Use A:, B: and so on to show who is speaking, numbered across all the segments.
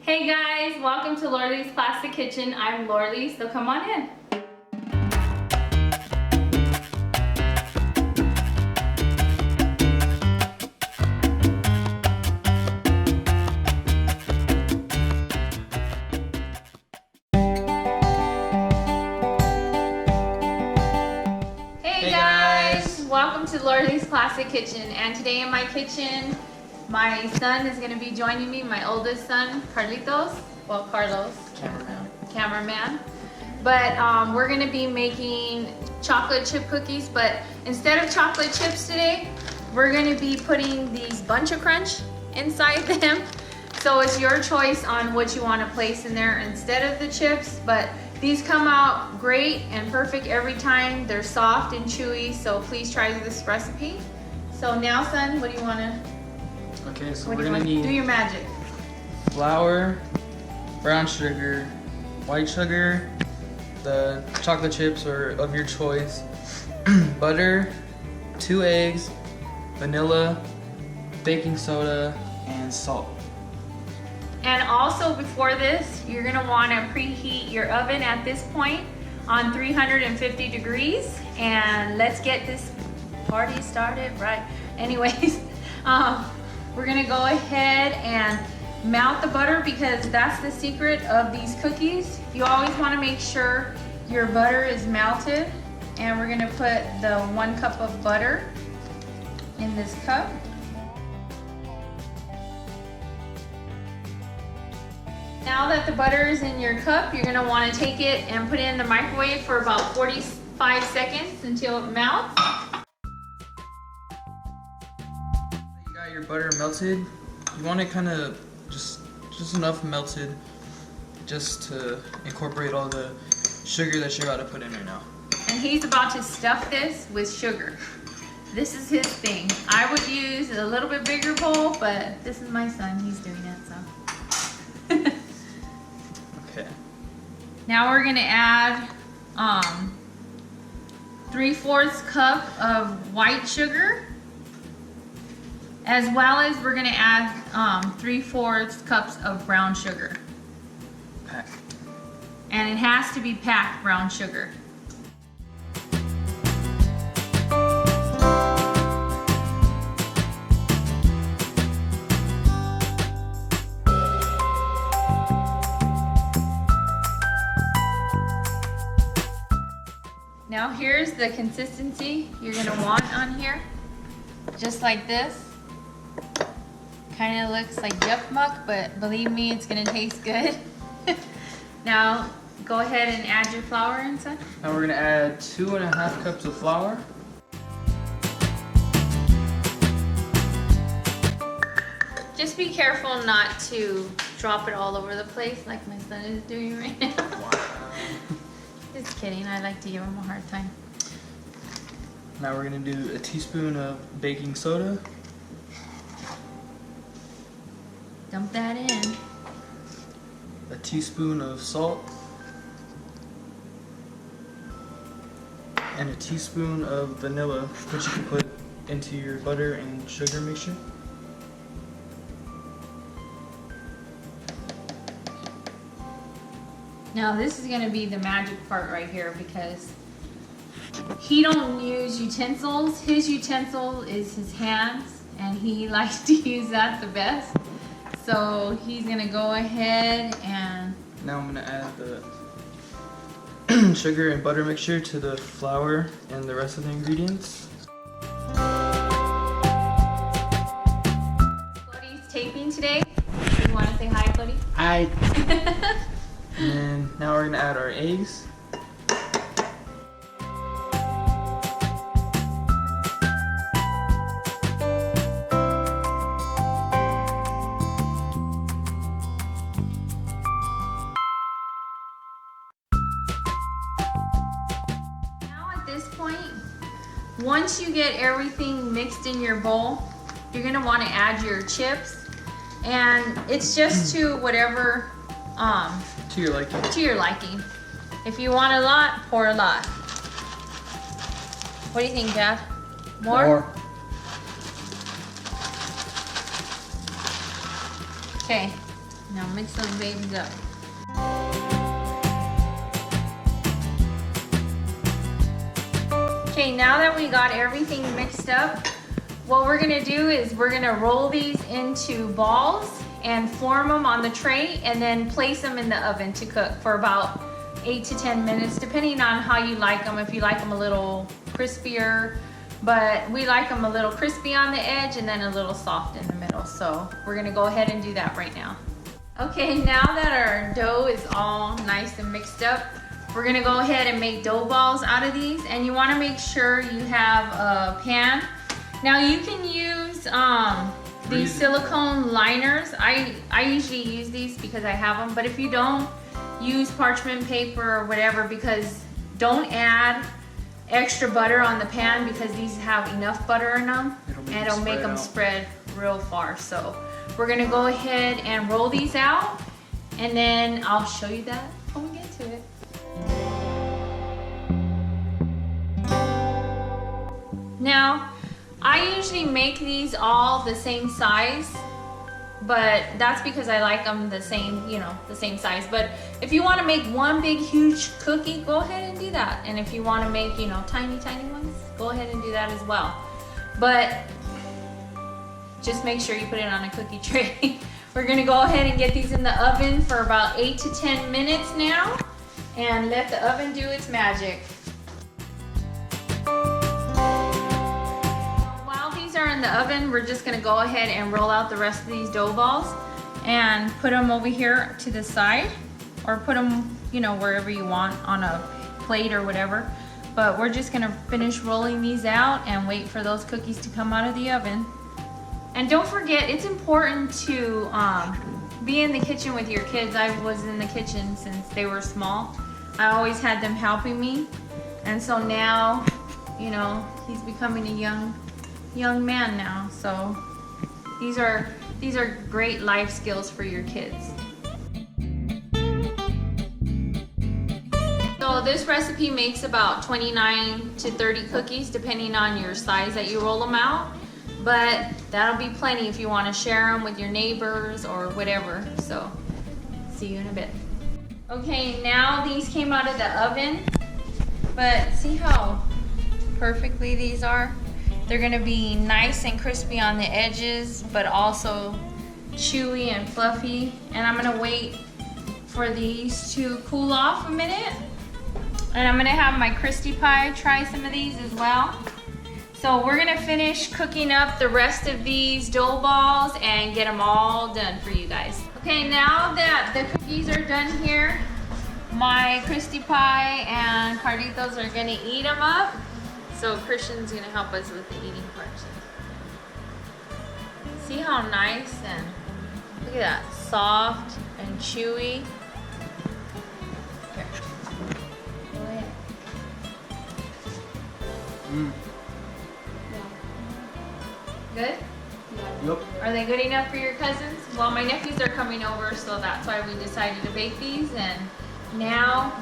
A: Hey guys, welcome to Lorley's Plastic Kitchen. I'm Lorley, so come on in. Hey guys, welcome to Lorley's Plastic Kitchen. And today in my kitchen, my son is going to be joining me, my oldest son, Carlitos. Well, Carlos. Cameraman. But we're going to be making chocolate chip cookies. But instead of chocolate chips today, we're going to be putting these Bunch of Crunch inside them. So it's your choice on what you want to place in there instead of the chips. But these come out great and perfect every time. They're soft and chewy. So please try this recipe. So now, son, what do you want to...
B: Okay, so we're gonna need
A: do your magic.
B: Flour, brown sugar, white sugar, the chocolate chips or of your choice, butter, 2 eggs, vanilla, baking soda, and salt.
A: And also before this, you're gonna wanna preheat your oven at this point on 350 degrees. And let's get this party started, right? Anyways, we're gonna go ahead and melt the butter because that's the secret of these cookies. You always wanna make sure your butter is melted. And we're gonna put the 1 cup of butter in this cup. Now that the butter is in your cup, you're gonna wanna take it and put it in the microwave for about 45 seconds until it melts.
B: Your butter melted, you want it kind of just enough melted just to incorporate all the sugar that you're about to put in right now.
A: And he's about to stuff this with sugar. This is his thing. I would use a little bit bigger bowl, but this is my son, he's doing it, so.
B: Okay.
A: Now we're gonna add 3/4 cup of white sugar. As well as we're gonna add 3/4 cups of brown sugar.
B: Packed.
A: And it has to be packed brown sugar. Now here's the consistency you're gonna want on here. Just like this. Kind of looks like Duck Muck, but believe me, it's gonna taste good. Now, go ahead and add your flour in, son.
B: Now we're gonna add 2.5 cups of flour.
A: Just be careful not to drop it all over the place like my son is doing right now.
B: Wow.
A: Just kidding, I like to give him a hard time.
B: Now we're gonna do a teaspoon of baking soda.
A: Dump that in.
B: A teaspoon of salt. And a teaspoon of vanilla, which you can put into your butter and sugar mixture.
A: Now this is gonna be the magic part right here because he don't use utensils. His utensil is his hands and he likes to use that the best. So he's gonna go ahead and...
B: Now I'm gonna add the sugar and butter mixture to the flour and the rest of the ingredients.
A: Clody's taping today. You wanna say hi, Clody?
B: Hi. And then now we're gonna add our eggs.
A: Once you get everything mixed in your bowl, you're gonna wanna add your chips. And it's just to whatever,
B: To your liking.
A: To your liking. If you want a lot, pour a lot. What do you think, Dad? More? Okay. Now mix those babies up. Okay, now that we got everything mixed up, what we're gonna do is we're gonna roll these into balls and form them on the tray and then place them in the oven to cook for about 8 to 10 minutes, depending on how you like them. If you like them a little crispier, but we like them a little crispy on the edge and then a little soft in the middle. So we're gonna go ahead and do that right now. Okay, now that our dough is all nice and mixed up, we're gonna go ahead and make dough balls out of these, and you wanna make sure you have a pan. Now you can use these silicone liners. I usually use these because I have them, but if you don't, use parchment paper or whatever, because don't add extra butter on the pan because these have enough butter in them, and it'll make them spread real far. So we're gonna go ahead and roll these out, and then I'll show you that when we get to it. Now, I usually make these all the same size, but that's because I like them the same, you know, the same size. But if you want to make one big huge cookie, go ahead and do that. And if you want to make, you know, tiny ones, go ahead and do that as well. But just make sure you put it on a cookie tray. We're gonna go ahead and get these in the oven for about 8 to 10 minutes now, and let the oven do its magic. Are in the oven, we're just going to go ahead and roll out the rest of these dough balls and put them over here to the side, or put them, you know, wherever you want on a plate or whatever. But we're just going to finish rolling these out and wait for those cookies to come out of the oven. And don't forget, it's important to be in the kitchen with your kids. I was in the kitchen since they were small. I always had them helping me, and so now, you know, he's becoming a young man now, so these are great life skills for your kids. So this recipe makes about 29 to 30 cookies depending on your size that you roll them out, but that'll be plenty if you want to share them with your neighbors or whatever. So see you in a bit. Okay, now these came out of the oven, but see how perfectly these are? They're gonna be nice and crispy on the edges, but also chewy and fluffy. And I'm gonna wait for these to cool off a minute. And I'm gonna have my Christy Pie try some of these as well. So we're gonna finish cooking up the rest of these dough balls and get them all done for you guys. Okay, now that the cookies are done here, my Christy Pie and Carlitos are gonna eat them up. So Christian's gonna help us with the eating part. See how nice and look at that, soft and chewy. Here. Go ahead. Good?
B: Yep.
A: Are they good enough for your cousins? Well, my nephews are coming over, so that's why we decided to bake these. And now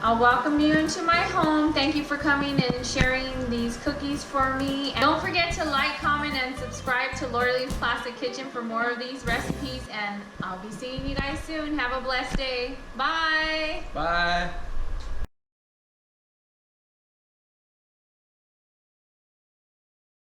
A: I'll welcome you into my home. Thank you for coming and sharing these cookies for me. And don't forget to like, comment, and subscribe to Laurelyn's Classic Kitchen for more of these recipes. And I'll be seeing you guys soon. Have a blessed day. Bye.
B: Bye.